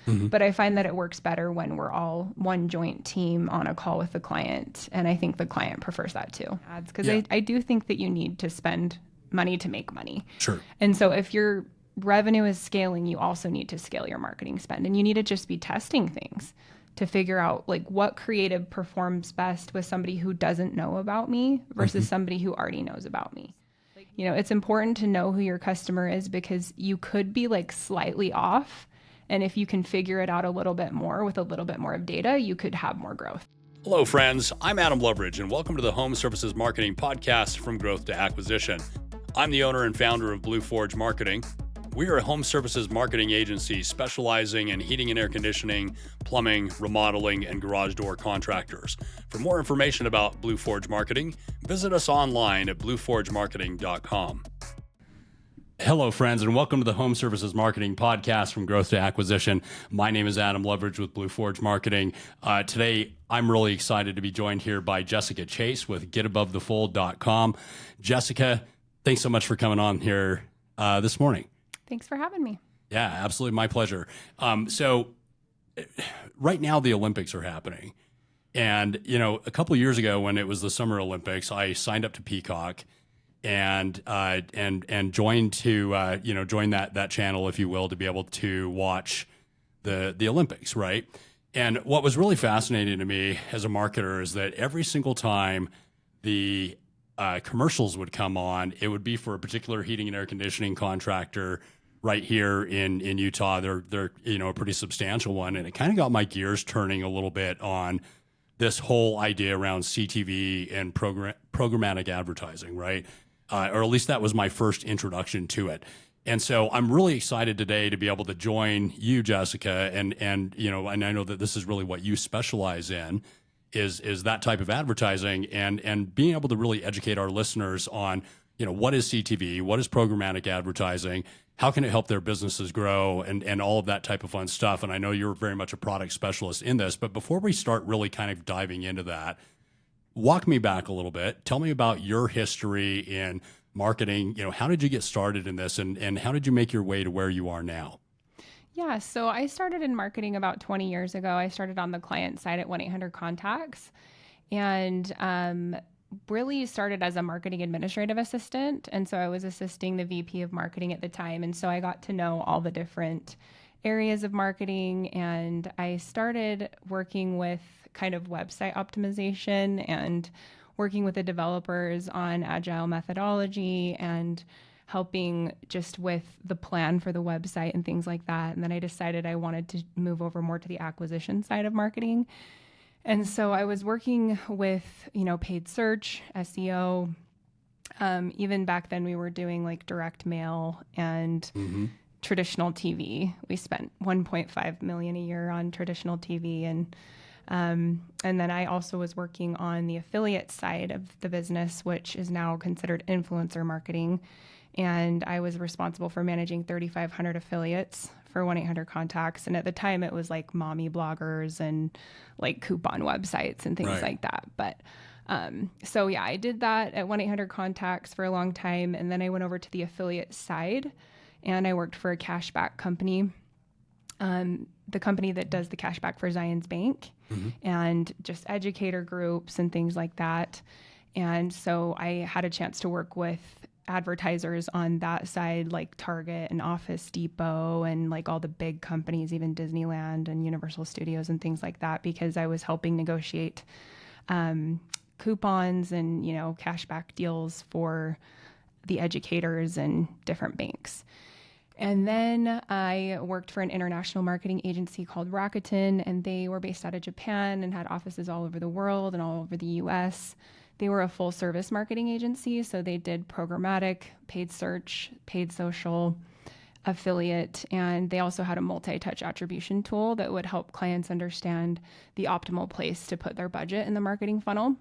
But I find that it works better when we're all one joint team on a call with the client. And I think the client prefers that too. Ads, because I do think that you need to spend money to make money. Sure. And so if your revenue is scaling, you also need to scale your marketing spend. And you need to just be testing things to figure out like what creative performs best with somebody who doesn't know about me versus somebody who already knows about me. You know, it's important to know who your customer is because you could be like slightly off. And if you can figure it out a little bit more with a little bit more of data, you could have more growth. Hello, friends. I'm Adam Loveridge, and welcome to the Home Services Marketing Podcast, From Growth to Acquisition. I'm the owner and founder of Blue Forge Marketing. We are a home services marketing agency specializing in heating and air conditioning, plumbing, remodeling, and garage door contractors. For more information about Blue Forge Marketing, visit us online at blueforgemarketing.com. Hello, friends, and welcome to the Home Services Marketing Podcast, From Growth to Acquisition. My name is Adam Loveridge with Blue Forge Marketing. Today, I'm really excited to be joined here by Jessica Chase with getabovethefold.com. Jessica, thanks so much for coming on here this morning. Thanks for having me. Yeah, absolutely. My pleasure. So right now the Olympics are happening. And, you know, a couple of years ago when it was the Summer Olympics, I signed up to Peacock and joined join that channel, if you will, to be able to watch the Olympics, right? And what was really fascinating to me as a marketer is that every single time the commercials would come on, it would be for a particular heating and air conditioning contractor right here in Utah. They're a pretty substantial one, and it kind of got my gears turning a little bit on this whole idea around CTV and programmatic advertising, right? Or at least that was my first introduction to it. And so I'm really excited today to be able to join you, Jessica, and I know that this is really what you specialize in, is that type of advertising and being able to really educate our listeners on, what is CTV, what is programmatic advertising, how can it help their businesses grow, and all of that type of fun stuff. And I know you're very much a product specialist in this, but before we start really kind of diving into that, walk me back a little bit. Tell me about your history in marketing. How did you get started in this, and how did you make your way to where you are now? Yeah, so I started in marketing about 20 years ago. I started on the client side at 1-800-CONTACTS and really started as a marketing administrative assistant. And so I was assisting the VP of marketing at the time. And so I got to know all the different areas of marketing. And I started working with kind of website optimization and working with the developers on agile methodology and helping just with the plan for the website and things like that. And then I decided I wanted to move over more to the acquisition side of marketing. And so I was working with, paid search, SEO. Even back then we were doing like direct mail and traditional TV. We spent $1.5 million a year on traditional TV. And then I also was working on the affiliate side of the business, which is now considered influencer marketing. And I was responsible for managing 3,500 affiliates for 1-800-CONTACTS. And at the time it was like mommy bloggers and like coupon websites and things like that. But I did that at 1-800-CONTACTS for a long time. And then I went over to the affiliate side and I worked for a cashback company, the company that does the cashback for Zions Bank and just educator groups and things like that. And so I had a chance to work with advertisers on that side, like Target and Office Depot and like all the big companies, even Disneyland and Universal Studios and things like that, because I was helping negotiate coupons and, cashback deals for the educators and different banks. And then I worked for an international marketing agency called Rakuten, and they were based out of Japan and had offices all over the world and all over the US. They were a full service marketing agency, so they did programmatic, paid search, paid social, affiliate, and they also had a multi-touch attribution tool that would help clients understand the optimal place to put their budget in the marketing funnel,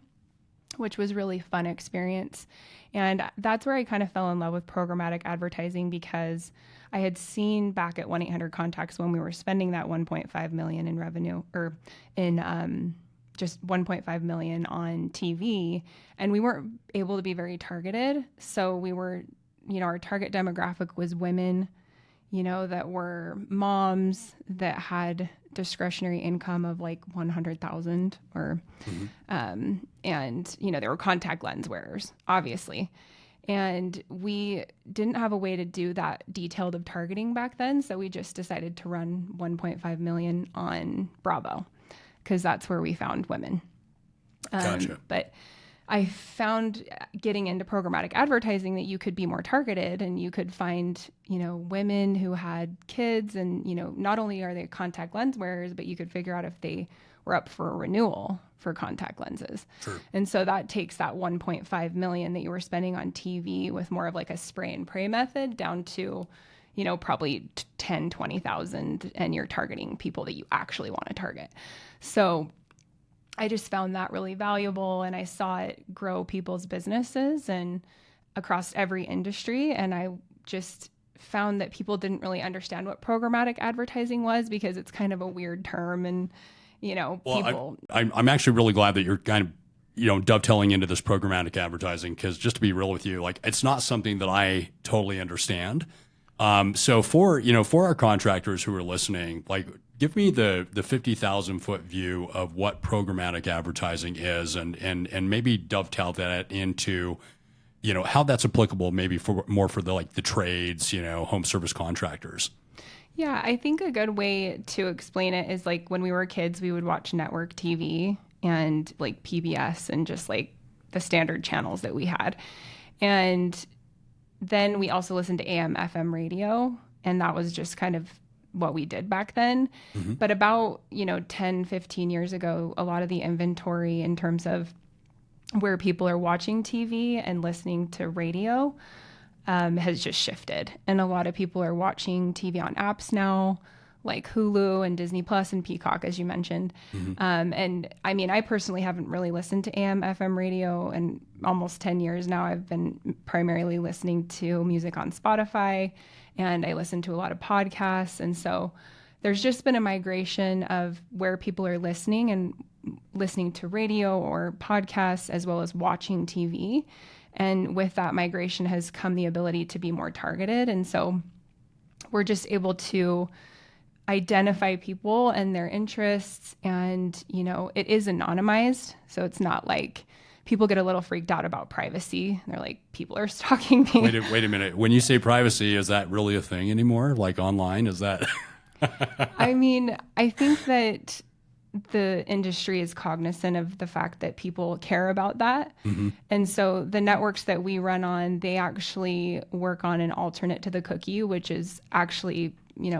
which was really fun experience. And that's where I kind of fell in love with programmatic advertising, because I had seen back at 1-800-CONTACTS when we were spending that $1.5 million in revenue, or in just $1.5 million on TV, and we weren't able to be very targeted. So we were, our target demographic was women that were moms that had discretionary income of like 100,000 or, and, they were contact lens wearers, obviously. And we didn't have a way to do that detailed of targeting back then. So we just decided to run 1.5 million on Bravo because that's where we found women. Gotcha. But I found getting into programmatic advertising that you could be more targeted and you could find, women who had kids and, not only are they contact lens wearers, but you could figure out if they were up for a renewal for contact lenses. True. And so that takes that 1.5 million that you were spending on TV with more of like a spray and pray method down to, probably 10, 20,000, and you're targeting people that you actually want to target. So I just found that really valuable, and I saw it grow people's businesses and across every industry. And I just found that people didn't really understand what programmatic advertising was because it's kind of a weird term. And, people. I'm actually really glad that you're kind of, dovetailing into this programmatic advertising because just to be real with you, like it's not something that I totally understand. So for our contractors who are listening, like, give me the 50,000 foot view of what programmatic advertising is and maybe dovetail that into, how that's applicable maybe for the trades, home service contractors. Yeah, I think a good way to explain it is like when we were kids, we would watch network TV and like PBS and just like the standard channels that we had. And then we also listened to AM, FM radio, and that was just kind of what we did back then. Mm-hmm. But about, 10, 15 years ago, a lot of the inventory in terms of where people are watching TV and listening to radio has just shifted. And a lot of people are watching TV on apps now, like Hulu and Disney Plus and Peacock, as you mentioned. Mm-hmm. And I mean, I personally haven't really listened to AM, FM radio in almost 10 years now. I've been primarily listening to music on Spotify, and I listen to a lot of podcasts. And so there's just been a migration of where people are listening and listening to radio or podcasts as well as watching TV. And with that migration has come the ability to be more targeted. And so we're just able to identify people and their interests. And, it is anonymized. So it's not like people get a little freaked out about privacy. They're like, people are stalking me. Wait a minute. When you say privacy, is that really a thing anymore? Like online? Is that? I mean, I think that the industry is cognizant of the fact that people care about that. Mm-hmm. And so the networks that we run on, they actually work on an alternate to the cookie, which is actually,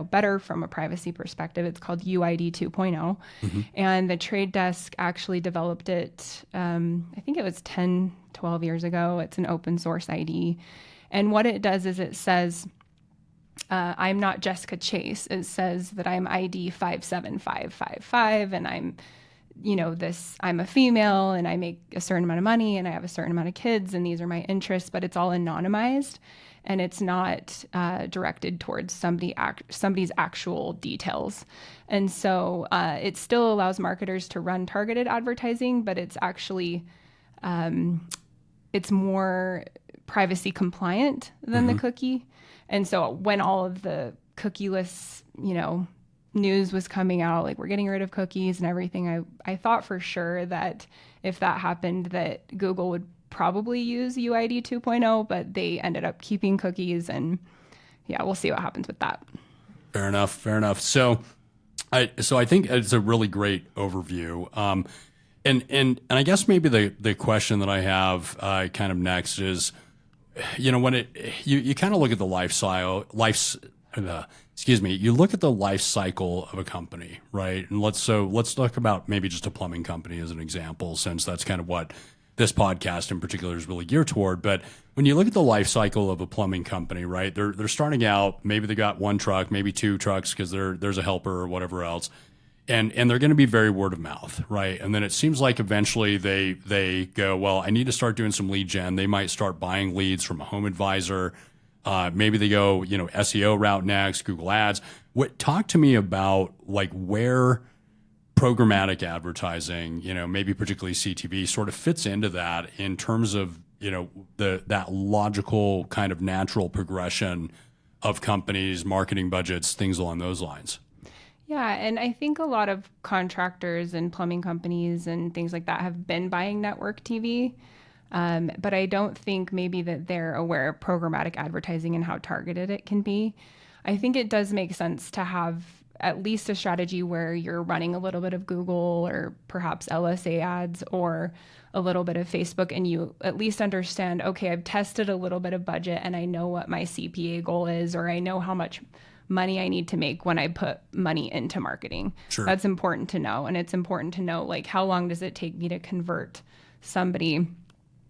better from a privacy perspective. It's called UID 2.0. Mm-hmm. And the Trade Desk actually developed it, I think it was 10, 12 years ago. It's an open source ID. And what it does is it says, I'm not Jessica Chase. It says that I'm ID 57555 and I'm, I'm a female and I make a certain amount of money and I have a certain amount of kids and these are my interests, but it's all anonymized and it's not directed towards somebody's actual details. And so it still allows marketers to run targeted advertising, but it's actually, it's more privacy compliant than the cookie. And so when all of the cookieless, news was coming out, like we're getting rid of cookies and everything, I thought for sure that if that happened, that Google would probably use UID 2.0, but they ended up keeping cookies. And yeah, we'll see what happens with that. Fair enough. So I think it's a really great overview. And I guess maybe the question that I have kind of next is, when you kind of look at the you look at the life cycle of a company, right? And let's talk about maybe just a plumbing company as an example, since that's kind of what this podcast in particular is really geared toward. But when you look at the life cycle of a plumbing company, right? They're starting out, maybe they got one truck, maybe two trucks because there's a helper or whatever else. And they're going to be very word of mouth, right? And then it seems like eventually they go, well, I need to start doing some lead gen. They might start buying leads from a home advisor. Maybe they go, SEO route next, Google Ads. Talk to me about like where programmatic advertising, maybe particularly CTV, sort of fits into that in terms of that logical kind of natural progression of companies, marketing budgets, things along those lines. Yeah, and I think a lot of contractors and plumbing companies and things like that have been buying network TV, but I don't think maybe that they're aware of programmatic advertising and how targeted it can be. I think it does make sense to have at least a strategy where you're running a little bit of Google or perhaps LSA ads or a little bit of Facebook, and you at least understand, okay, I've tested a little bit of budget and I know what my CPA goal is, or I know how much money I need to make when I put money into marketing. Sure. That's important to know. And it's important to know, like, how long does it take me to convert somebody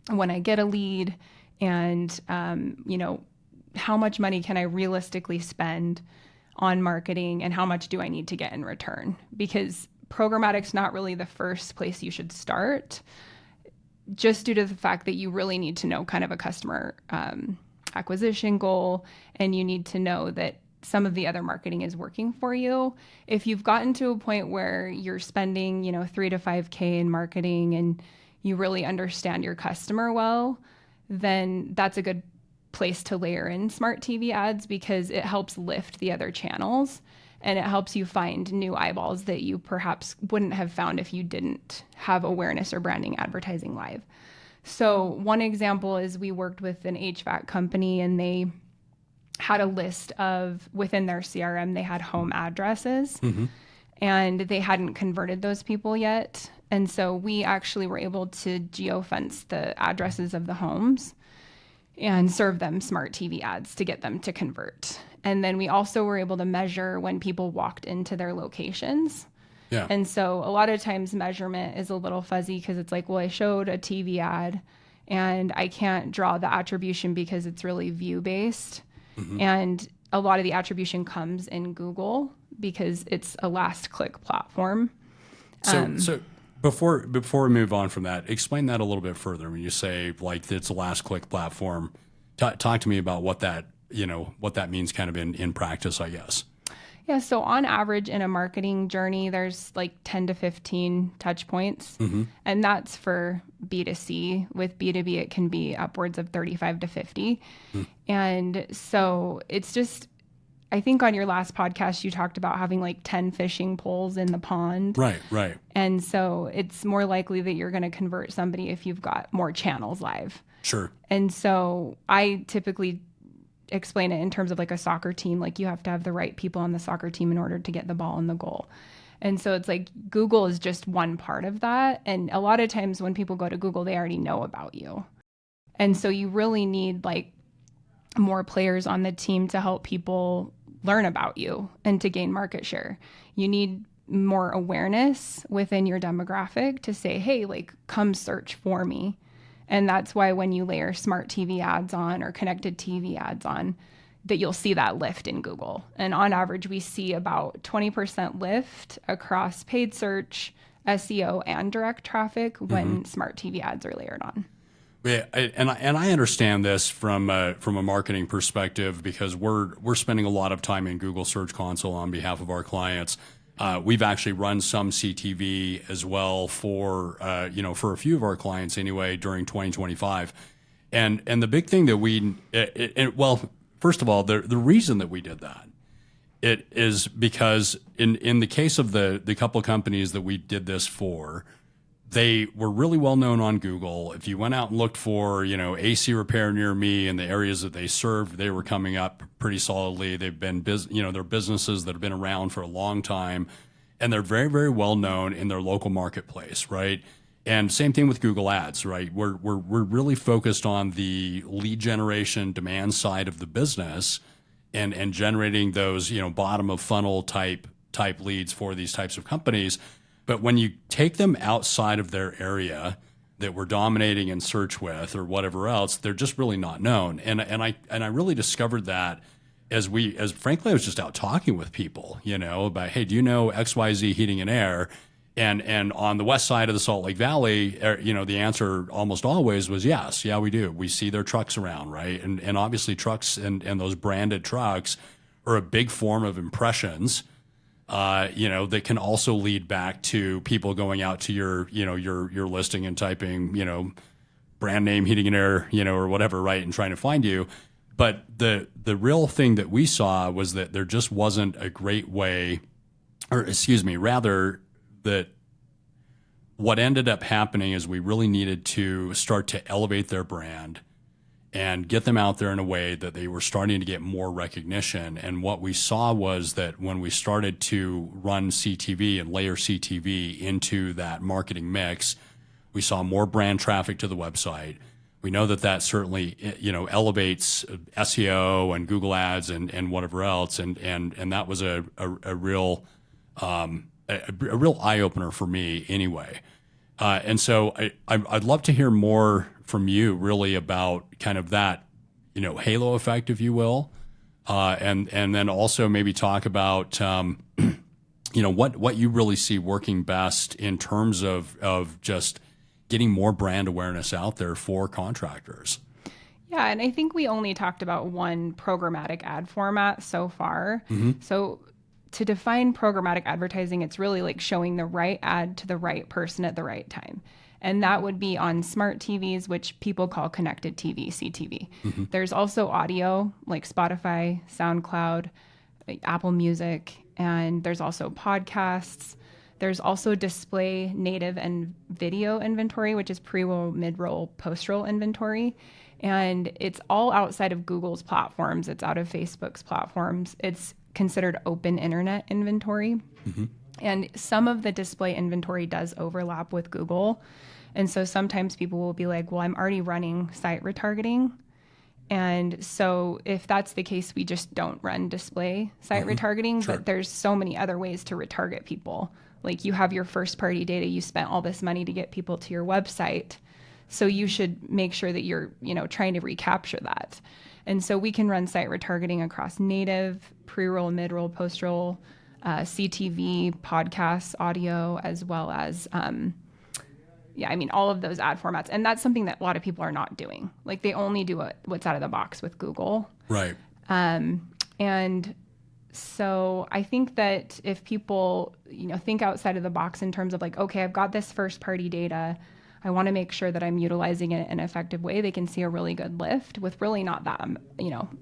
when I get a lead, and, how much money can I realistically spend on marketing, and how much do I need to get in return? Because programmatic's not really the first place you should start, just due to the fact that you really need to know kind of a customer acquisition goal, and you need to know that some of the other marketing is working for you. If you've gotten to a point where you're spending, $3 to $5K in marketing and you really understand your customer well, then that's a good place to layer in smart TV ads, because it helps lift the other channels and it helps you find new eyeballs that you perhaps wouldn't have found if you didn't have awareness or branding advertising live. So one example is we worked with an HVAC company, and they had a list of, within their CRM, they had home addresses, and they hadn't converted those people yet. And so we actually were able to geofence the addresses of the homes and serve them smart TV ads to get them to convert. And then we also were able to measure when people walked into their locations. Yeah. And so a lot of times measurement is a little fuzzy, because it's like, well, I showed a TV ad and I can't draw the attribution because it's really view based. And a lot of the attribution comes in Google because it's a last click platform. So before we move on from that, explain that a little bit further. When you say like it's a last click platform, talk to me about what that means kind of in practice, I guess. Yeah. So on average in a marketing journey, there's like 10 to 15 touch points, and that's for B2C. With B2B, it can be upwards of 35 to 50. And so it's just, I think on your last podcast, you talked about having like 10 fishing poles in the pond. Right. And so it's more likely that you're going to convert somebody if you've got more channels live. Sure. And so I typically explain it in terms of like a soccer team. Like, you have to have the right people on the soccer team in order to get the ball in the goal. And so it's like Google is just one part of that. And a lot of times when people go to Google, they already know about you. And so you really need like more players on the team to help people learn about you and to gain market share. You need more awareness within your demographic to say, hey, like, come search for me. And that's why when you layer smart TV ads on or connected TV ads on, that you'll see that lift in Google. And on average, we see about 20% lift across paid search, SEO, and direct traffic when smart TV ads are layered on. Yeah, and I understand this from a marketing perspective, because we're spending a lot of time in Google Search Console on behalf of our clients. We've actually run some CTV as well for a few of our clients anyway during 2025, and the big thing that first of all, the reason that we did that, it is because in the case of the couple of companies that we did this for, they were really well known on Google. If you went out and looked for, AC repair near me in the areas that they served, they were coming up pretty solidly. They've been, they're businesses that have been around for a long time, and they're very, very well known in their local marketplace, right? And same thing with Google Ads, right? We're really focused on the lead generation demand side of the business, and generating those, bottom of funnel type leads for these types of companies. But when you take them outside of their area that we're dominating in search with or whatever else, they're just really not known. And I really discovered that as frankly, I was just out talking with people, about, hey, do you know XYZ Heating and Air? And on the west side of the Salt Lake Valley, the answer almost always was yes. Yeah, we do. We see their trucks around, right? And obviously trucks and those branded trucks are a big form of impressions. That can also lead back to people going out to your listing and typing, brand name Heating and Air, or whatever, right, and trying to find you. but the real thing that we saw was that there just wasn't a great way, or excuse me, rather that what ended up happening is we really needed to start to elevate their brand and get them out there in a way that they were starting to get more recognition. And what we saw was that when we started to run CTV and layer CTV into that marketing mix, we saw more brand traffic to the website. We know that that certainly, elevates SEO and Google Ads and whatever else. And that was a real eye opener for me anyway. And so I'd love to hear more from you really about kind of that, halo effect, if you will. And then also maybe talk about, what you really see working best in terms of just getting more brand awareness out there for contractors. Yeah, and I think we only talked about one programmatic ad format so far. So to define programmatic advertising, it's really like showing the right ad to the right person at the right time. And that would be on smart TVs, which people call connected TV, CTV. There's also audio like Spotify, SoundCloud, Apple Music, and there's also podcasts. There's also display, native, and video inventory, which is pre-roll, mid-roll, post-roll inventory. And it's all outside of Google's platforms. It's out of Facebook's platforms. It's considered open internet inventory. And some of the display inventory does overlap with Google. And so sometimes people will be like, well, I'm already running site retargeting. And so if that's the case, we just don't run display site retargeting. Sure. But there's so many other ways to retarget people. Like you have your first party data, you spent all this money to get people to your website. So you should make sure that you're, trying to recapture that. And so we can run site retargeting across native, pre-roll, mid-roll, post-roll, CTV, podcasts, audio, as well as, all of those ad formats. And that's something that a lot of people are not doing. Like they only do what's out of the box with Google. Right. And so I think that if people, think outside of the box in terms of like, okay, I've got this first party data, I want to make sure that I'm utilizing it in an effective way, they can see a really good lift with really not that,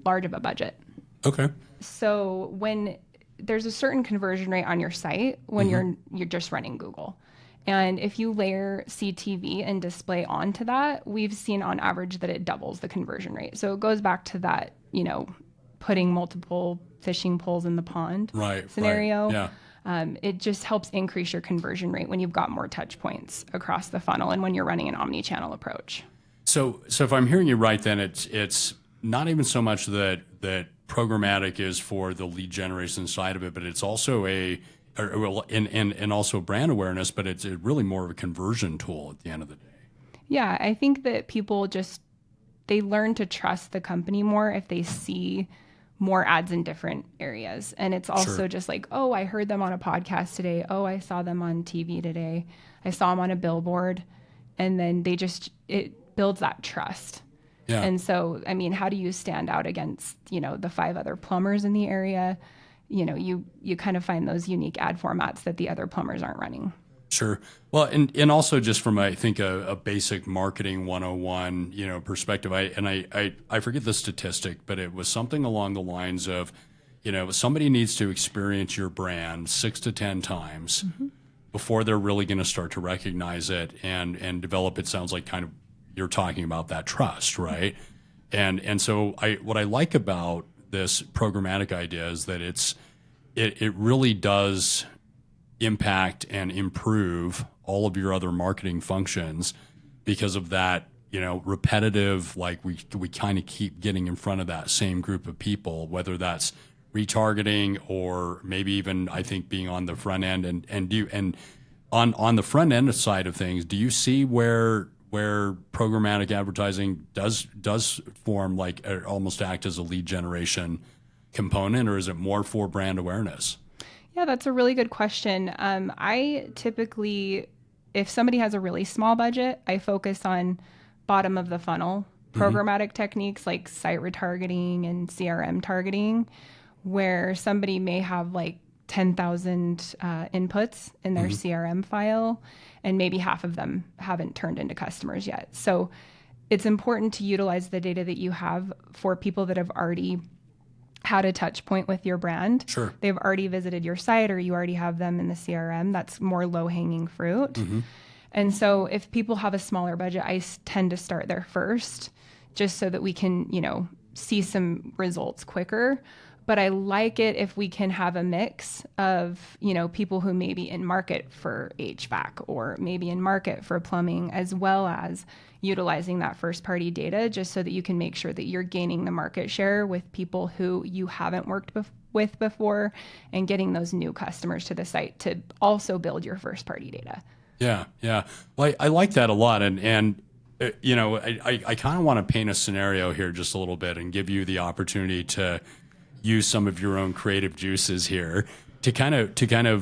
large of a budget. Okay. So when there's a certain conversion rate on your site when you're just running Google. And if you layer CTV and display onto that, we've seen on average that it doubles the conversion rate. So it goes back to that, putting multiple fishing poles in the pond scenario. Right. Yeah. It just helps increase your conversion rate when you've got more touch points across the funnel and when you're running an omni-channel approach. So if I'm hearing you right, then it's not even so much that programmatic is for the lead generation side of it, but it's also and also brand awareness, but it's really more of a conversion tool at the end of the day. Yeah, I think that people they learn to trust the company more if they see more ads in different areas. And it's also just like, oh, I heard them on a podcast today. Oh, I saw them on TV today. I saw them on a billboard. And then it builds that trust. Yeah. And so, how do you stand out against, the 5 other plumbers in the area? You kind of find those unique ad formats that the other plumbers aren't running. Sure. Well, and also just from, I think, a basic marketing 101, perspective, I forget the statistic, but it was something along the lines of, somebody needs to experience your brand 6 to 10 times before they're really going to start to recognize it and develop, it sounds like kind of, you're talking about that trust, right? And so what I like about this programmatic idea is that it really does impact and improve all of your other marketing functions because of that, repetitive, like we kind of keep getting in front of that same group of people, whether that's retargeting or maybe even, I think, being on the front end and on the front end side of things, do you see where programmatic advertising does form like almost act as a lead generation component, or is it more for brand awareness? Yeah, that's a really good question. I typically, if somebody has a really small budget, I focus on bottom of the funnel programmatic techniques like site retargeting and CRM targeting, where somebody may have like 10,000 inputs in their CRM file, and maybe half of them haven't turned into customers yet. So it's important to utilize the data that you have for people that have already had a touch point with your brand. Sure. They've already visited your site, or you already have them in the CRM. That's more low-hanging fruit. Mm-hmm. And so if people have a smaller budget, I tend to start there first, just so that we can, see some results quicker. But I like it if we can have a mix of, people who may be in market for HVAC or maybe in market for plumbing, as well as utilizing that first party data, just so that you can make sure that you're gaining the market share with people who you haven't worked with before, and getting those new customers to the site to also build your first party data. Yeah. Yeah. Well, I like that a lot. And I kind of want to paint a scenario here just a little bit and give you the opportunity to use some of your own creative juices here to kind of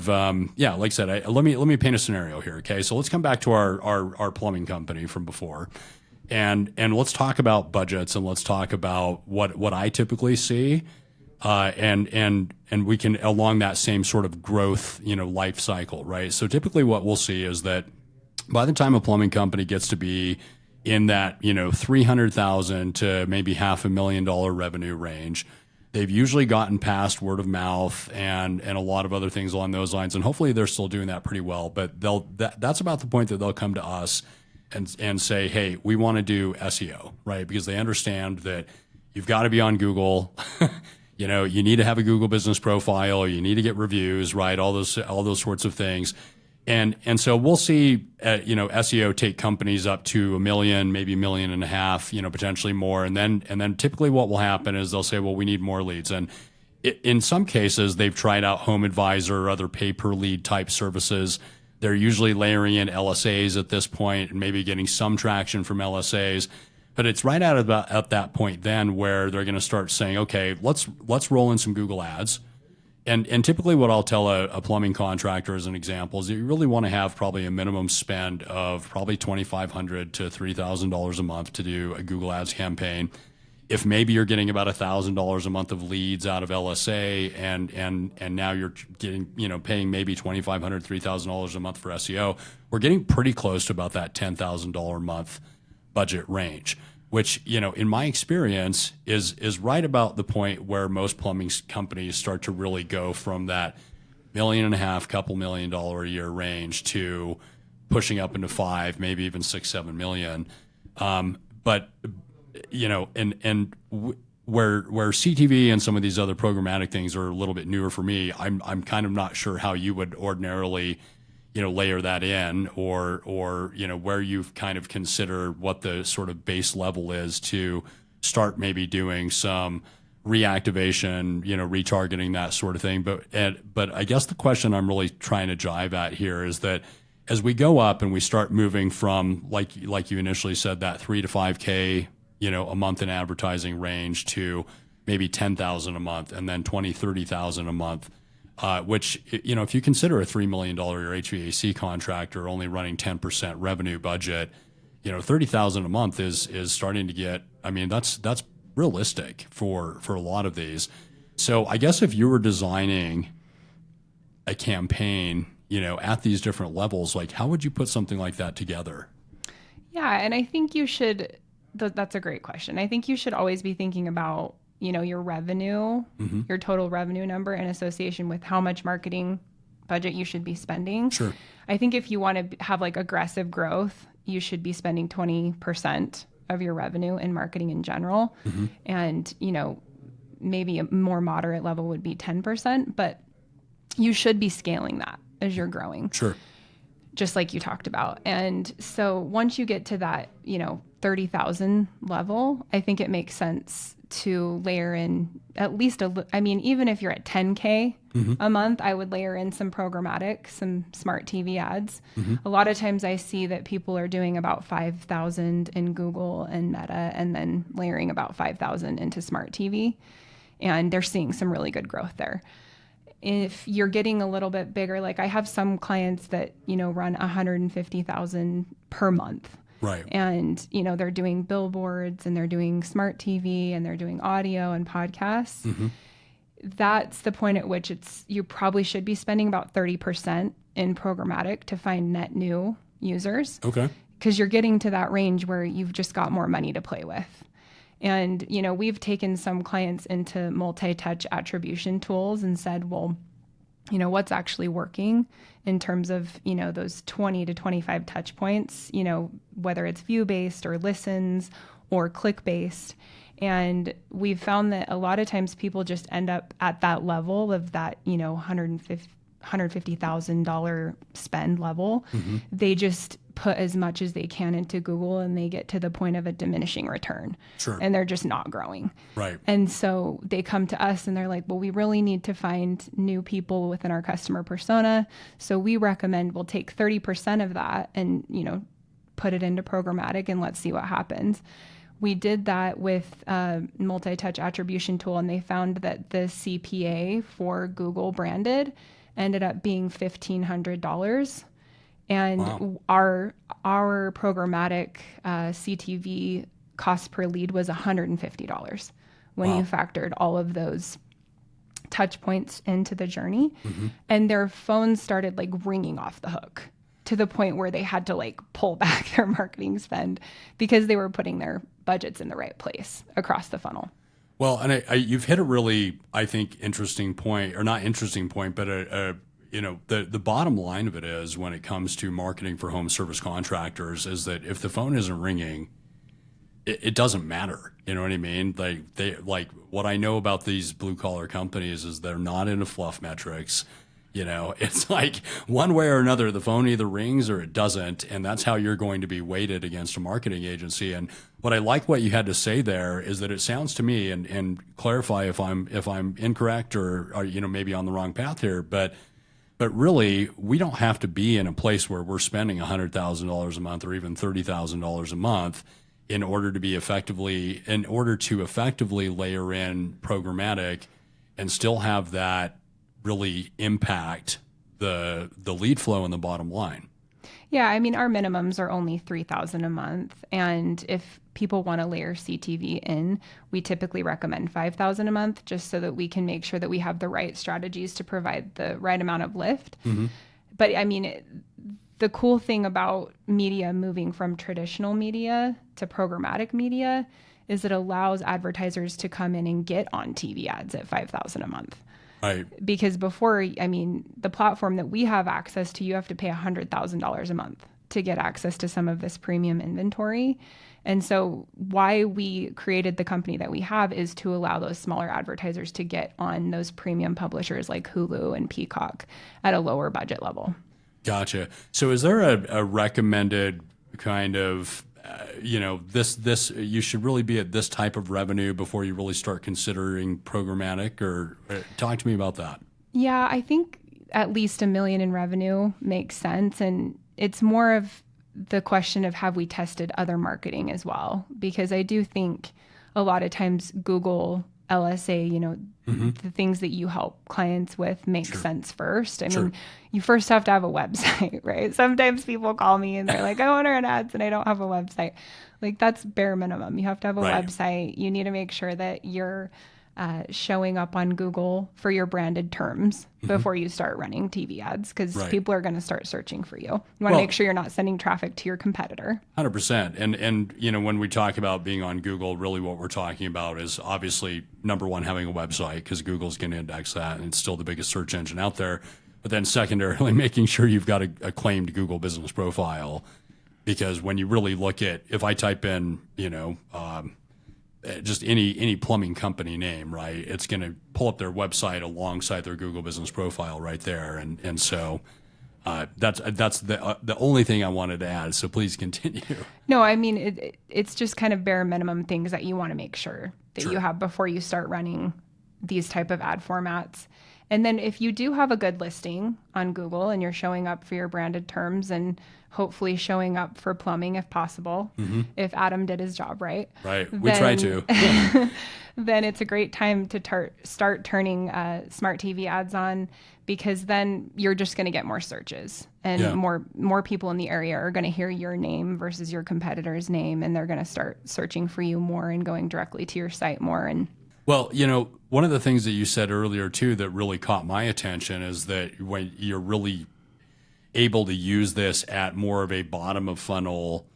like I said, let me paint a scenario here. Okay. So let's come back to our plumbing company from before, and let's talk about budgets, and let's talk about what I typically see. And we can, along that same sort of growth, life cycle, right? So typically what we'll see is that by the time a plumbing company gets to be in that, $300,000 to maybe $500,000 revenue range, they've usually gotten past word of mouth and a lot of other things along those lines. And hopefully they're still doing that pretty well, but that's about the point that they'll come to us and say, hey, we want to do SEO, right? Because they understand that you've got to be on Google. You need to have a Google business profile. You need to get reviews, right? All those sorts of things. And so we'll see, SEO take companies up to $1 million, maybe $1.5 million, potentially more. And then typically what will happen is they'll say, well, we need more leads. And in some cases, they've tried out Home Advisor or other pay per lead type services. They're usually layering in LSAs at this point and maybe getting some traction from LSAs. But it's right at that point then where they're going to start saying, okay, let's roll in some Google ads. And typically what I'll tell a plumbing contractor as an example is that you really want to have probably a minimum spend of probably $2,500 to $3,000 a month to do a Google ads campaign. If maybe you're getting about $1,000 a month of leads out of LSA and now you're getting, paying maybe $2,500, $3,000 a month for SEO, we're getting pretty close to about that $10,000 a month budget range, which, in my experience is right about the point where most plumbing companies start to really go from that $1.5 million, couple $1 million a year range to pushing up into 5, maybe even 6, 7 million. But where CTV and some of these other programmatic things are a little bit newer for me, I'm kind of not sure how you would ordinarily layer that in, or where you've kind of consider what the sort of base level is to start maybe doing some reactivation, retargeting, that sort of thing. But I guess the question I'm really trying to jive at here is that as we go up and we start moving from, like you initially said, that 3 to 5K, a month in advertising range to maybe 10,000 a month, and then 20, 30,000 a month. Which, if you consider a $3 million HVAC contractor only running 10% revenue budget, 30,000 a month is starting to get, that's realistic for a lot of these. So I guess if you were designing a campaign, at these different levels, like how would you put something like that together? Yeah. And I think you should, that's a great question. I think you should always be thinking about your revenue, your total revenue number in association with how much marketing budget you should be spending. Sure. I think if you want to have aggressive growth, you should be spending 20% of your revenue in marketing in general. And, maybe a more moderate level would be 10%, but you should be scaling that as you're growing. Sure. Just like you talked about. And so once you get to that, 30,000 level, I think it makes sense to layer in at least even if you're at 10K a month, I would layer in some programmatic, some smart TV ads. A lot of times I see that people are doing about 5,000 in Google and Meta, and then layering about 5,000 into smart TV. And they're seeing some really good growth there. If you're getting a little bit bigger, like I have some clients that, run 150,000 per month. Right. And, they're doing billboards and they're doing smart TV and they're doing audio and podcasts. That's the point at which you probably should be spending about 30% in programmatic to find net new users. Okay. because you're getting to that range where you've just got more money to play with. And, we've taken some clients into multi-touch attribution tools and said, well, what's actually working in terms of, those 20 to 25 touch points, whether it's view-based or listens or click-based. And we've found that a lot of times people just end up at that level of that, $150,000 spend level. Mm-hmm. They just put as much as they can into Google and they get to the point of a diminishing return. Sure. And they're just not growing. Right. And so they come to us and they're like, well, we really need to find new people within our customer persona. So we recommend we'll take 30% of that and, put it into programmatic and let's see what happens. We did that with a multi-touch attribution tool, and they found that the CPA for Google branded ended up being $1,500. And wow. our programmatic CTV cost per lead was $150 when wow. you factored all of those touch points into the journey. Mm-hmm. And their phones started like ringing off the hook to the point where they had to like pull back their marketing spend because they were putting their budgets in the right place across the funnel. Well, and you've hit a really, I think, interesting point, or not interesting point, but the bottom line of it is when it comes to marketing for home service contractors is that if the phone isn't ringing, it doesn't matter. You know what I mean? Like what I know about these blue collar companies is they're not into fluff metrics. It's like one way or another, the phone either rings or it doesn't. And that's how you're going to be weighted against a marketing agency. And what I like what you had to say there is that it sounds to me, and clarify if I'm incorrect or maybe on the wrong path here, but really we don't have to be in a place where we're spending $100,000 a month or even $30,000 a month in order to effectively layer in programmatic and still have that really impact the lead flow and the bottom line. Yeah, I mean, our minimums are only $3,000 a month. And if people want to layer CTV in, we typically recommend $5,000 a month just so that we can make sure that we have the right strategies to provide the right amount of lift. Mm-hmm. But I mean, the cool thing about media moving from traditional media to programmatic media is it allows advertisers to come in and get on TV ads at $5,000 a month. Right. Because before, I mean, the platform that we have access to, you have to pay $100,000 a month to get access to some of this premium inventory. And so why we created the company that we have is to allow those smaller advertisers to get on those premium publishers like Hulu and Peacock at a lower budget level. Gotcha. So is there a recommended kind of this you should really be at this type of revenue before you really start considering programmatic, or talk to me about that? Yeah, I think at least $1 million in revenue makes sense. And it's more of the question of have we tested other marketing as well? Because I do think a lot of times Google, LSA, mm-hmm. the things that you help clients with make sure. sense first. I mean, you first have to have a website, right? Sometimes people call me and they're like, I want to run ads and I don't have a website. Like that's bare minimum. You have to have a right. website. You need to make sure that you're showing up on Google for your branded terms mm-hmm. before you start running TV ads, because right. people are going to start searching for you. You want to make sure you're not sending traffic to your competitor. 100%. And when we talk about being on Google, really what we're talking about is obviously number one, having a website, because Google's going to index that and it's still the biggest search engine out there. But then secondarily, making sure you've got a claimed Google business profile, because when you really look at, if I type in, just any plumbing company name, right, it's going to pull up their website alongside their Google business profile right there. And so that's the only thing I wanted to add. So please continue. No, I mean, it's just kind of bare minimum things that you want to make sure that sure. you have before you start running these type of ad formats. And then if you do have a good listing on Google and you're showing up for your branded terms and hopefully showing up for plumbing if possible, mm-hmm. if Adam did his job right. Right. We try to. Then it's a great time to start turning smart TV ads on, because then you're just going to get more searches and yeah. more people in the area are going to hear your name versus your competitor's name, and they're going to start searching for you more and going directly to your site more. And well, one of the things that you said earlier too that really caught my attention is that when you're really able to use this at more of a bottom of funnel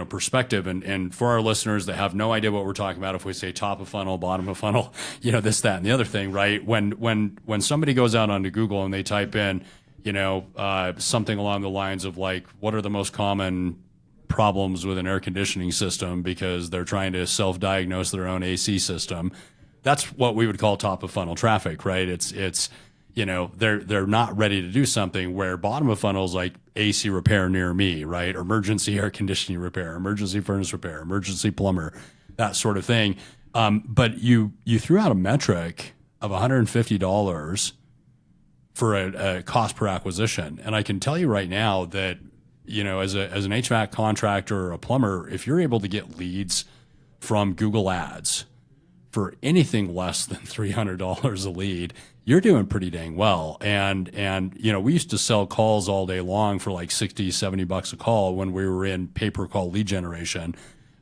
perspective. And for our listeners that have no idea what we're talking about, if we say top of funnel, bottom of funnel, this, that, and the other thing, right? When somebody goes out onto Google and they type in, something along the lines of like, what are the most common problems with an air conditioning system, because they're trying to self-diagnose their own AC system. That's what we would call top of funnel traffic, right? It's they're not ready to do something, where bottom of funnel is like AC repair near me, right? Emergency air conditioning repair, emergency furnace repair, emergency plumber, that sort of thing. But you threw out a metric of $150 for a cost per acquisition. And I can tell you right now that, as an HVAC contractor or a plumber, if you're able to get leads from Google Ads for anything less than $300 a lead, you're doing pretty dang well. And we used to sell calls all day long for like 60, $70 a call when we were in pay-per-call lead generation.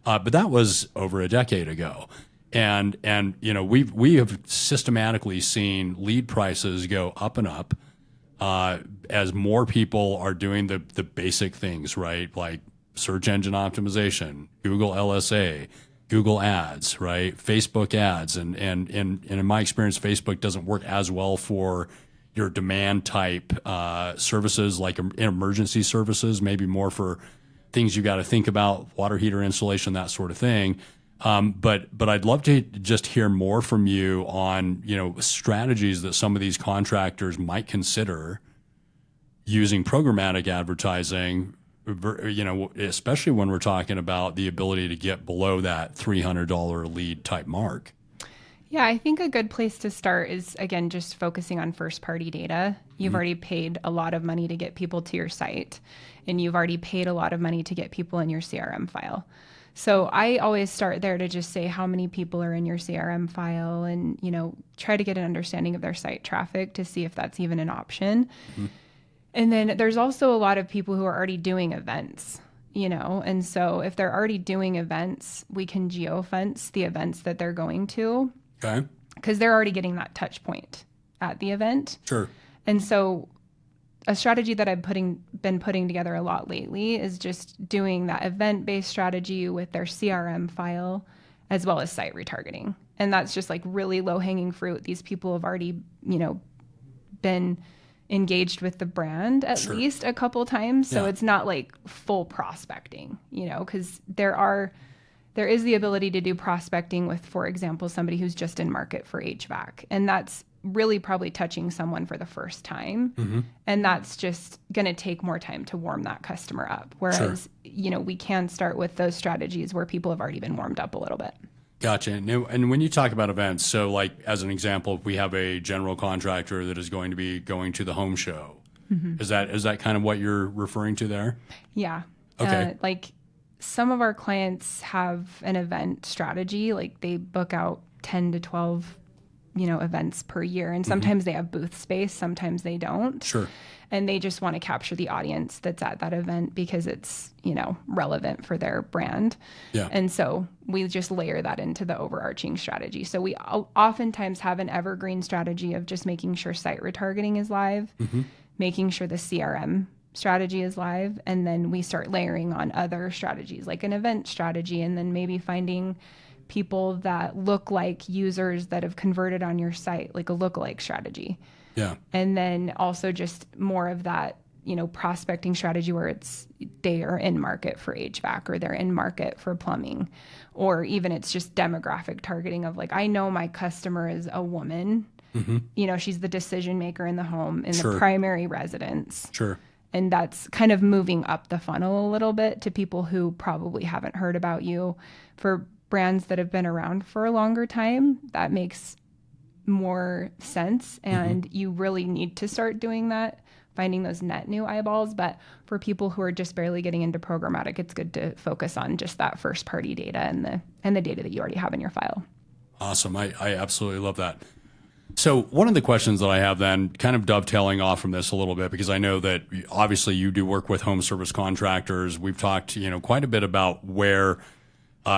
But that was over a decade ago. And we have systematically seen lead prices go up and up as more people are doing the basic things, right? Like search engine optimization, Google LSA, Google Ads, right? Facebook ads. And in my experience, Facebook doesn't work as well for your demand type services, like emergency services, maybe more for things you got to think about, water heater installation, that sort of thing. But I'd love to just hear more from you on, strategies that some of these contractors might consider using programmatic advertising, especially when we're talking about the ability to get below that $300 lead type mark. Yeah, I think a good place to start is, again, just focusing on first-party data. You've already paid a lot of money to get people to your site, and you've already paid a lot of money to get people in your CRM file. So I always start there to just say how many people are in your CRM file and, try to get an understanding of their site traffic to see if that's even an option. Mm-hmm. And then there's also a lot of people who are already doing events, and so if they're already doing events, we can geofence the events that they're going to. Okay. Because they're already getting that touch point at the event. Sure. And so a strategy that I've been putting together a lot lately is just doing that event-based strategy with their CRM file as well as site retargeting. And that's just like really low-hanging fruit. These people have already, been engaged with the brand at Sure. least a couple times. So Yeah. it's not like full prospecting, because there is the ability to do prospecting with, for example, somebody who's just in market for HVAC. And that's really probably touching someone for the first time. Mm-hmm. And that's just going to take more time to warm that customer up. Whereas, Sure. We can start with those strategies where people have already been warmed up a little bit. Gotcha. And when you talk about events, so like as an example, if we have a general contractor that is going to be going to the home show, mm-hmm. is that kind of what you're referring to there? Yeah. Okay. Like some of our clients have an event strategy, like they book out 10 to 12, events per year. And sometimes they have booth space, sometimes they don't. Sure. And they just want to capture the audience that's at that event because it's, relevant for their brand. Yeah. And so we just layer that into the overarching strategy. So we oftentimes have an evergreen strategy of just making sure site retargeting is live, mm-hmm. making sure the CRM strategy is live, and then we start layering on other strategies like an event strategy, and then maybe finding people that look like users that have converted on your site, like a lookalike strategy. Yeah. And then also just more of that, prospecting strategy where they are in market for HVAC or they're in market for plumbing, or even it's just demographic targeting of like, I know my customer is a woman, mm-hmm. She's the decision maker in the home, in Sure. the primary residence. Sure. And that's kind of moving up the funnel a little bit to people who probably haven't heard about you. For brands that have been around for a longer time, that makes more sense. And mm-hmm. you really need to start doing that, finding those net new eyeballs. But for people who are just barely getting into programmatic, it's good to focus on just that first party data and the data that you already have in your file. Awesome. I absolutely love that. So one of the questions that I have then, kind of dovetailing off from this a little bit, because I know that obviously you do work with home service contractors. We've talked, quite a bit about where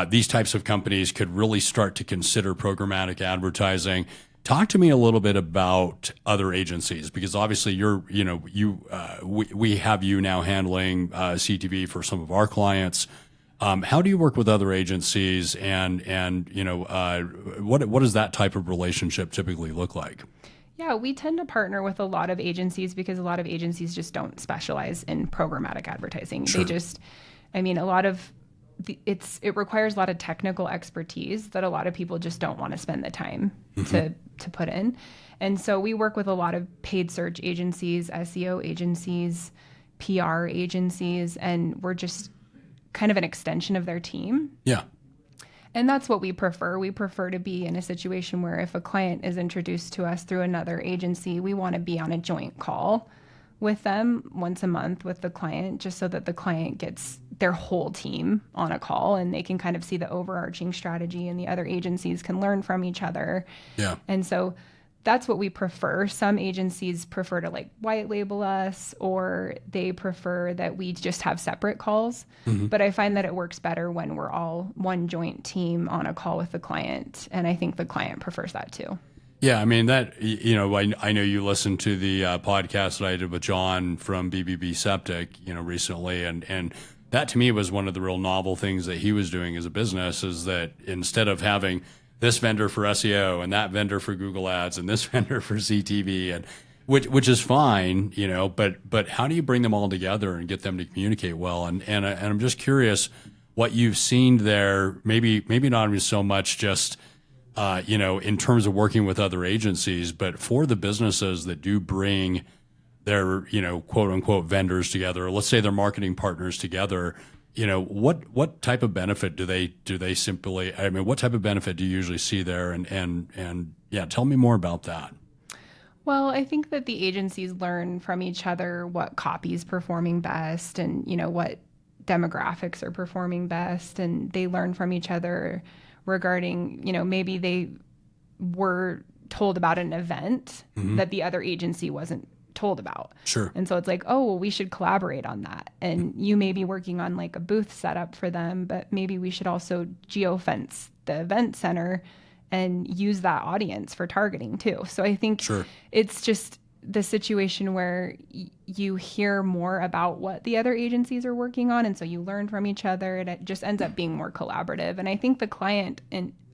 these types of companies could really start to consider programmatic advertising. Talk to me a little bit about other agencies, because obviously we have you now handling CTV for some of our clients. How do you work with other agencies, and what does that type of relationship typically look like? Yeah, we tend to partner with a lot of agencies because a lot of agencies just don't specialize in programmatic advertising. Sure. A lot of it requires a lot of technical expertise that a lot of people just don't want to spend the time to put in. And so we work with a lot of paid search agencies, SEO agencies, PR agencies, and we're just kind of an extension of their team. Yeah. And that's what we prefer. We prefer to be in a situation where if a client is introduced to us through another agency, we want to be on a joint call with them once a month with the client, just so that the client gets their whole team on a call and they can kind of see the overarching strategy, and the other agencies can learn from each other. Yeah. And so that's what we prefer. Some agencies prefer to like white label us, or they prefer that we just have separate calls. But I find that it works better when we're all one joint team on a call with the client. And I think the client prefers that too. Yeah, I mean, I know you listened to the podcast that I did with John from BBB Septic, recently, and that to me was one of the real novel things that he was doing as a business, is that instead of having this vendor for SEO and that vendor for Google Ads and this vendor for CTV, and which is fine, but how do you bring them all together and get them to communicate well? And I'm just curious what you've seen there. Maybe not even so much just in terms of working with other agencies, but for the businesses that do bring their quote unquote vendors together, or let's say their marketing partners together. What type of benefit do they simply? I mean, what type of benefit do you usually see there? And yeah, tell me more about that. Well, I think that the agencies learn from each other what copy is performing best, and what demographics are performing best, and they learn from each other regarding maybe they were told about an event that the other agency wasn't told about. Sure. And so it's like, oh, well, we should collaborate on that. And you may be working on like a booth setup for them, but maybe we should also geofence the event center and use that audience for targeting too. So I think it's just the situation where you hear more about what the other agencies are working on. And so you learn from each other, and it just ends up being more collaborative. And I think the client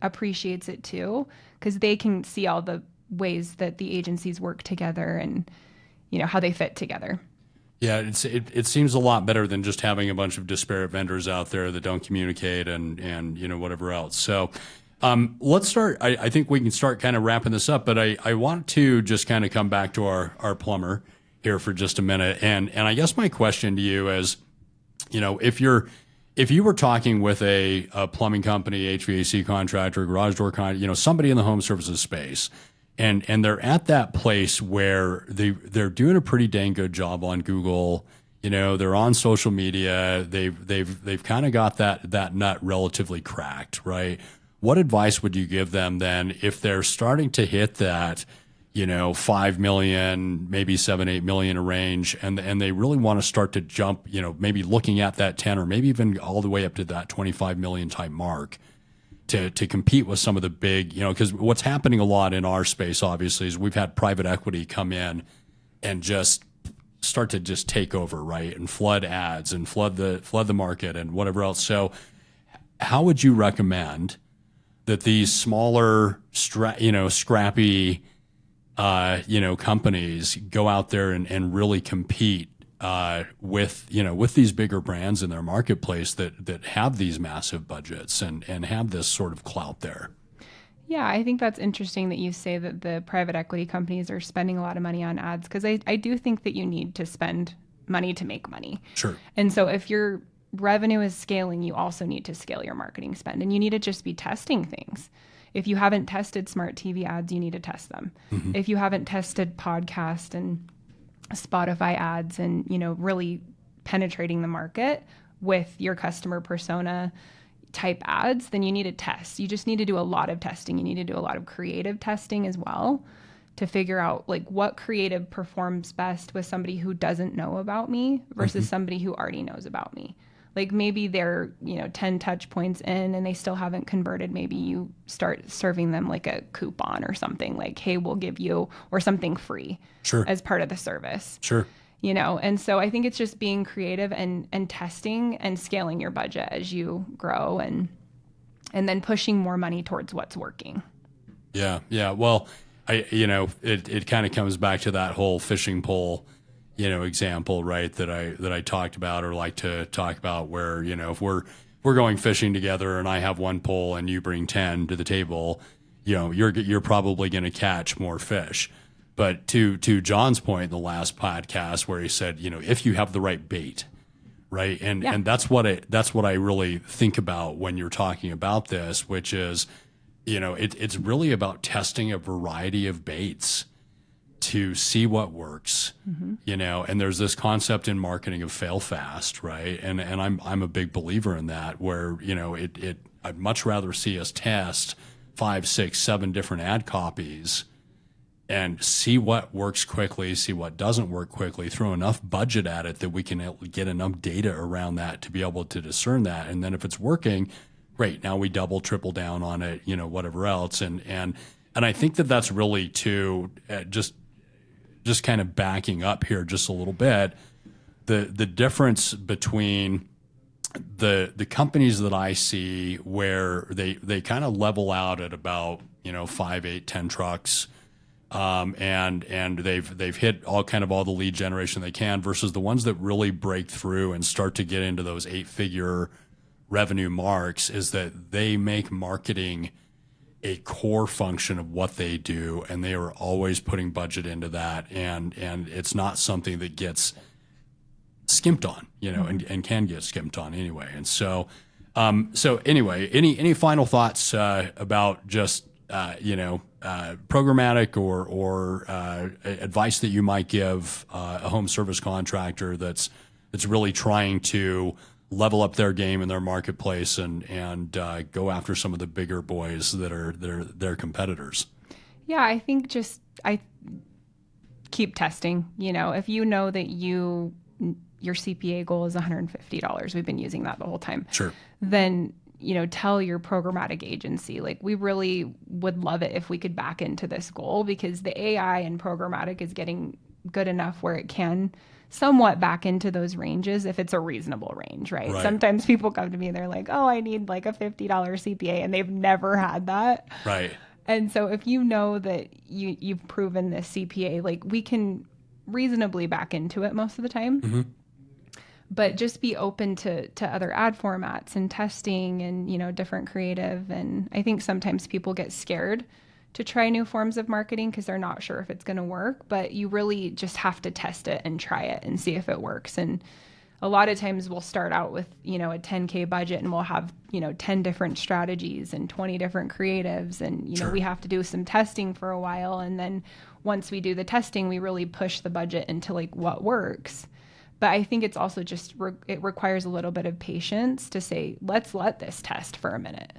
appreciates it too, because they can see all the ways that the agencies work together and how they fit together. Yeah, it seems a lot better than just having a bunch of disparate vendors out there that don't communicate and whatever else. So let's start. I think we can start kind of wrapping this up, but I want to just kind of come back to our plumber here for just a minute. And I guess my question to you is, if you were talking with a plumbing company, HVAC contractor, garage door contractor, somebody in the home services space, and they're at that place where they're doing a pretty dang good job on Google. They're on social media. They've kind of got that nut relatively cracked, right? What advice would you give them then if they're starting to hit that, 5 million, maybe 7-8 million range, and they really want to start to jump, maybe looking at that 10 or maybe even all the way up to that 25 million type mark? To compete with some of the big, because what's happening a lot in our space, obviously, is we've had private equity come in and just start to just take over, right, and flood ads and flood the market and whatever else. So, how would you recommend that these smaller, scrappy, companies go out there and really compete with these bigger brands in their marketplace that have these massive budgets and have this sort of clout there? Yeah, I think that's interesting that you say that the private equity companies are spending a lot of money on ads, because I do think that you need to spend money to make money. Sure. And so if your revenue is scaling, you also need to scale your marketing spend, and you need to just be testing things. If you haven't tested smart TV ads, you need to test them. If you haven't tested podcast and Spotify ads and, really penetrating the market with your customer persona type ads, then you need to test. You just need to do a lot of testing. You need to do a lot of creative testing as well to figure out like what creative performs best with somebody who doesn't know about me versus somebody who already knows about me. Like maybe they're, 10 touch points in and they still haven't converted. Maybe you start serving them like a coupon or something like, hey, we'll give you, or something free Sure. as part of the service. Sure. And so I think it's just being creative and testing and scaling your budget as you grow and then pushing more money towards what's working. Yeah. Yeah. Well, it kind of comes back to that whole fishing pole, example, right? That I talked about, or like to talk about, where, if we're going fishing together and I have one pole and you bring 10 to the table, you're probably going to catch more fish. But to John's point in the last podcast, where he said, if you have the right bait, right? And that's what I really think about when you're talking about this, which is, it's really about testing a variety of baits to see what works, and there's this concept in marketing of fail fast, right? And I'm a big believer in that, where, I'd much rather see us test 5, 6, 7 different ad copies and see what works quickly, see what doesn't work quickly, throw enough budget at it that we can get enough data around that to be able to discern that. And then if it's working, great. Now we double, triple down on it, whatever else. And I think that's really just kind of backing up here just a little bit, the difference between the companies that I see where they kind of level out at about, 5, 8, 10 trucks, and they've hit all the lead generation they can, versus the ones that really break through and start to get into those 8-figure revenue marks, is that they make marketing a core function of what they do, and they are always putting budget into that, and it's not something that gets skimped on, and can get skimped on anyway. And so anyway, any final thoughts about just programmatic or advice that you might give a home service contractor that's really trying to level up their game in their marketplace and go after some of the bigger boys that are their competitors? Yeah, I think I keep testing. If you know that your CPA goal is $150, we've been using that the whole time. Sure. Then tell your programmatic agency, like, we really would love it if we could back into this goal, because the AI and programmatic is getting good enough where it can somewhat back into those ranges if it's a reasonable range, right? Sometimes people come to me and they're like, oh, I need like a $50 CPA, and they've never had that. Right. And so if you know that you've proven this CPA, like, we can reasonably back into it most of the time. Mm-hmm. But just be open to other ad formats and testing and, different creative. And I think sometimes people get scared to try new forms of marketing because they're not sure if it's going to work, but you really just have to test it and try it and see if it works. And a lot of times we'll start out with, a $10K budget, and we'll have, 10 different strategies and 20 different creatives. And, Sure. we have to do some testing for a while. And then once we do the testing, we really push the budget into like what works. But I think it's also just, it requires a little bit of patience to say, let's let this test for a minute.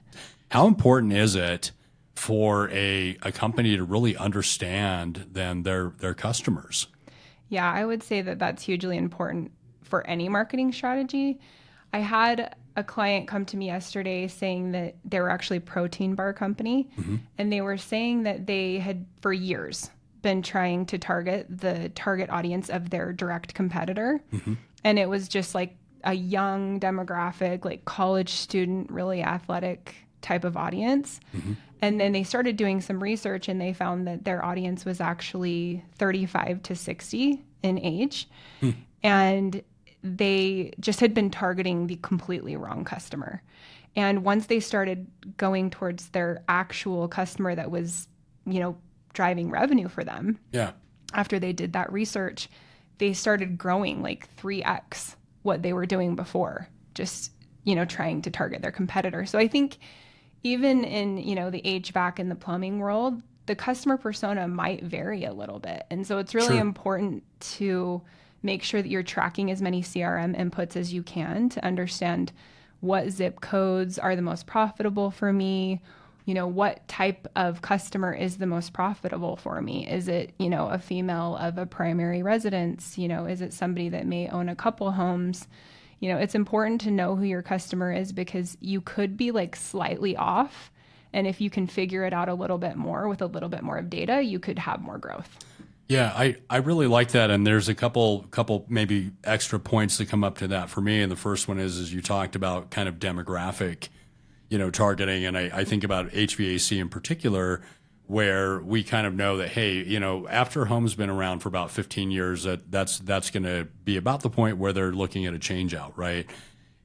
How important is it for a company to really understand then their customers? Yeah, I would say that that's hugely important for any marketing strategy. I had a client come to me yesterday saying that they were actually a protein bar company, Mm-hmm. and they were saying that they had for years been trying to target the target audience of their direct competitor. Mm-hmm. And it was just like a young demographic, like college student, really athletic type of audience. Mm-hmm. And then they started doing some research, and they found that their audience was actually 35 to 60 in age. And they just had been targeting the completely wrong customer. And once they started going towards their actual customer that was, driving revenue for them. Yeah. After they did that research, they started growing like 3x what they were doing before, just, trying to target their competitor. So I think even in, the HVAC and the plumbing world, the customer persona might vary a little bit. And so it's really Sure. important to make sure that you're tracking as many CRM inputs as you can to understand what zip codes are the most profitable for me. What type of customer is the most profitable for me? Is it, a female of a primary residence? Is it somebody that may own a couple homes? It's important to know who your customer is because you could be like slightly off. And if you can figure it out a little bit more with a little bit more of data, you could have more growth. Yeah, I really like that. And there's a couple maybe extra points that come up to that for me. And the first one is you talked about kind of demographic, targeting. And I think about HVAC in particular, where we kind of know that, hey, after a home's been around for about 15 years, that's going to be about the point where they're looking at a change out, right?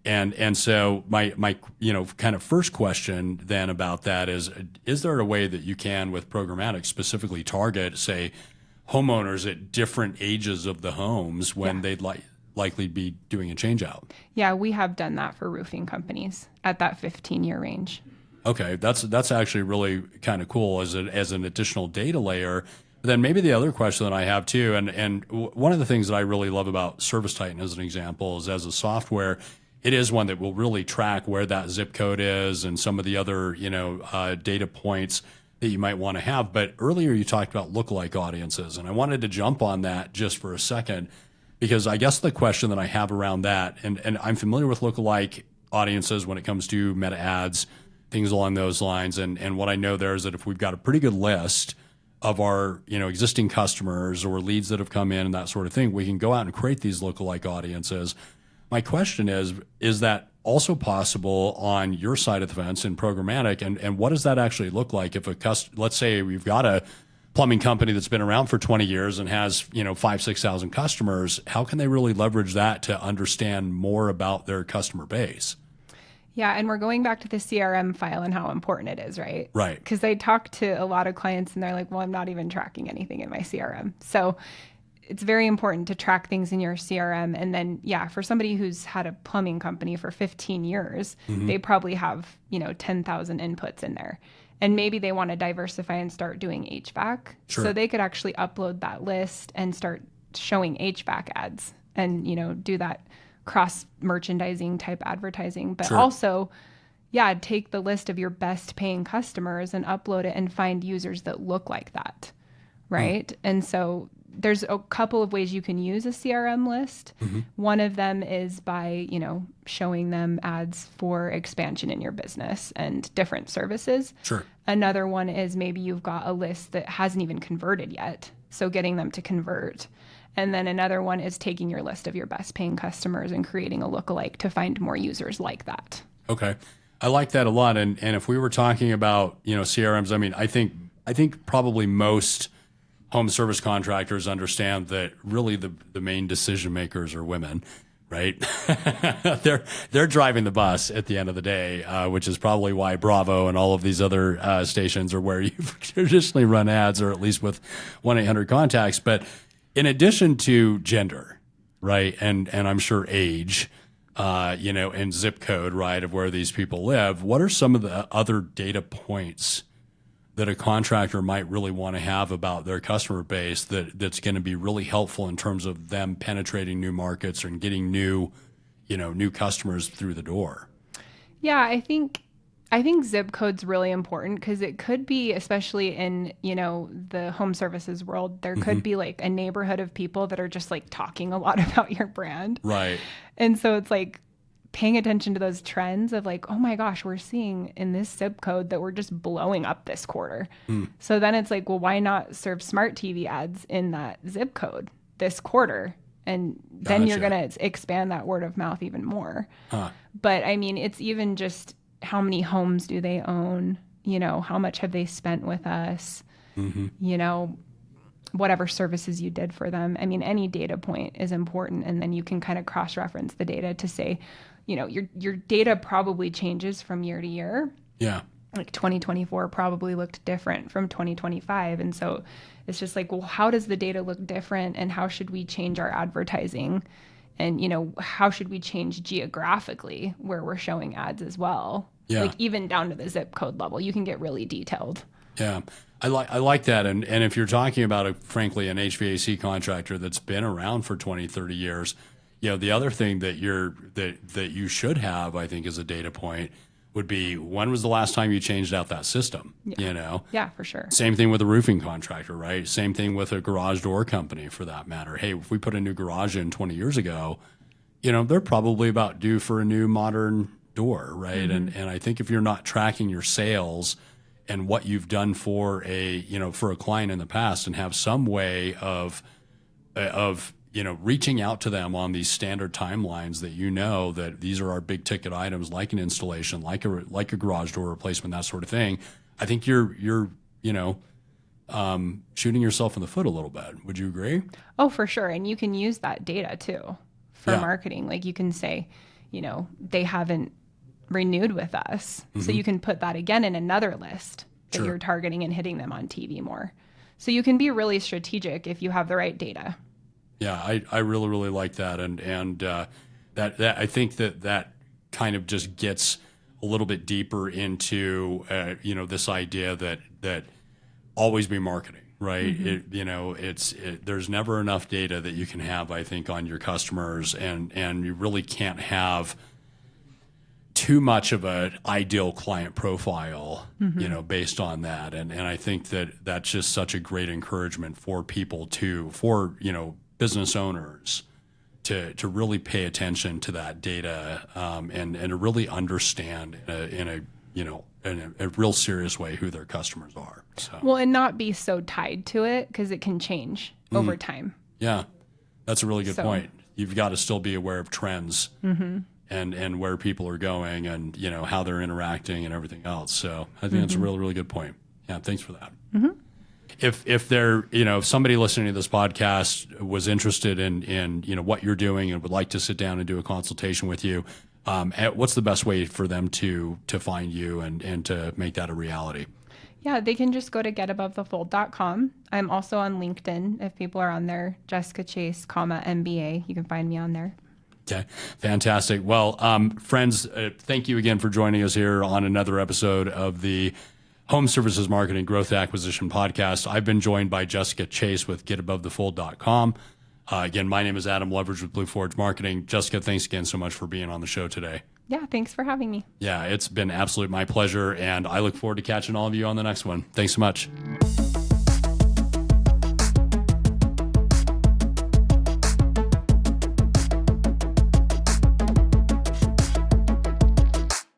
And so my kind of first question then about that is there a way that you can with programmatic specifically target, say, homeowners at different ages of the homes when they'd likely be doing a change out? Yeah, we have done that for roofing companies at that 15-year range. Okay, that's actually really kind of cool as an additional data layer. But then maybe the other question that I have too, and one of the things that I really love about Service Titan as an example is as a software, it is one that will really track where that zip code is and some of the other data points that you might want to have. But earlier you talked about lookalike audiences, and I wanted to jump on that just for a second because I guess the question that I have around that, and I'm familiar with lookalike audiences when it comes to meta ads, things along those lines. And what I know there is that if we've got a pretty good list of our existing customers or leads that have come in and that sort of thing, we can go out and create these lookalike audiences. My question is that also possible on your side of the fence in programmatic? And what does that actually look like if let's say we've got a plumbing company that's been around for 20 years and has 5,000-6,000 customers, how can they really leverage that to understand more about their customer base? Yeah, and we're going back to the CRM file and how important it is, right? Right. Because I talk to a lot of clients and they're like, well, I'm not even tracking anything in my CRM. So it's very important to track things in your CRM. And then, for somebody who's had a plumbing company for 15 years, they probably have, 10,000 inputs in there. And maybe they want to diversify and start doing HVAC. Sure. So they could actually upload that list and start showing HVAC ads and, do that cross merchandising type advertising, but also, take the list of your best paying customers and upload it and find users that look like that. Right. And so there's a couple of ways you can use a CRM list. One of them is by, showing them ads for expansion in your business and different services. Sure. Another one is maybe you've got a list that hasn't even converted yet. So getting them to convert. And then another one is taking your list of your best paying customers and creating a lookalike to find more users like that. Okay. I like that a lot. And if we were talking about, CRMs, I mean, I think probably most home service contractors understand that really the main decision makers are women, right? They're driving the bus at the end of the day, which is probably why Bravo and all of these other stations are where you've traditionally run ads, or at least with 1-800 contacts. But in addition to gender, right, and I'm sure age, and zip code, right, of where these people live, what are some of the other data points that a contractor might really want to have about their customer base that's going to be really helpful in terms of them penetrating new markets and getting new customers through the door? Yeah, I think zip code's really important because it could be, especially in, the home services world, there could be like a neighborhood of people that are just like talking a lot about your brand. Right. And so it's like paying attention to those trends of like, oh my gosh, we're seeing in this zip code that we're just blowing up this quarter. So then it's like, well, why not serve smart TV ads in that zip code this quarter? And then you're going to expand that word of mouth even more. But I mean, it's even just how many homes do they own? How much have they spent with us? Whatever services you did for them. I mean, any data point is important. And then you can kind of cross-reference the data to say, your data probably changes from year to year. Yeah. Like 2024 probably looked different from 2025. And so it's just like, well, how does the data look different? And how should we change our advertising? And, how should we change geographically where we're showing ads as well? Yeah. Like even down to the zip code level, you can get really detailed. Yeah. I like that. And if you're talking about, frankly, an HVAC contractor that's been around for 20, 30 years, the other thing that you should have, I think, as a data point would be, when was the last time you changed out that system? Yeah, for sure. Same thing with a roofing contractor, right? Same thing with a garage door company for that matter. Hey, if we put a new garage in 20 years ago, they're probably about due for a new modern door, right? And I think if you're not tracking your sales and what you've done for a client in the past, and have some way of reaching out to them on these standard timelines that these are our big ticket items, like an installation, like a garage door replacement, that sort of thing. I think you're shooting yourself in the foot a little bit. Would you agree? Oh, for sure. And you can use that data too for marketing. Like you can say, they haven't renewed with us. So you can put that again in another list that you're targeting and hitting them on TV more. So you can be really strategic if you have the right data. Yeah, I really, really like that. And that I think that kind of just gets a little bit deeper into, this idea that always be marketing, right? There's never enough data that you can have, I think, on your customers, and you really can't have too much of an ideal client profile, based on that. And I think that's just such a great encouragement for people for business owners to really pay attention to that data, and to really understand in a real serious way who their customers are. So. Well, and not be so tied to it, because it can change over time. Yeah, that's a really good point. You've got to still be aware of trends and where people are going, and how they're interacting and everything else. So I think that's a really, really good point. Yeah, thanks for that. If somebody listening to this podcast was interested in what you're doing and would like to sit down and do a consultation with you, what's the best way for them to find you and to make that a reality? Yeah, they can just go to getabovethefold.com. I'm also on LinkedIn. If people are on there, Jessica Chase, MBA, you can find me on there. Okay, fantastic. Well, friends, thank you again for joining us here on another episode of the Home Services Marketing Growth Acquisition Podcast. I've been joined by Jessica Chase with getabovethefold.com. Again, my name is Adam Leverage with Blue Forge Marketing. Jessica, thanks again so much for being on the show today. Yeah, thanks for having me. Yeah, it's been absolutely my pleasure, and I look forward to catching all of you on the next one. Thanks so much.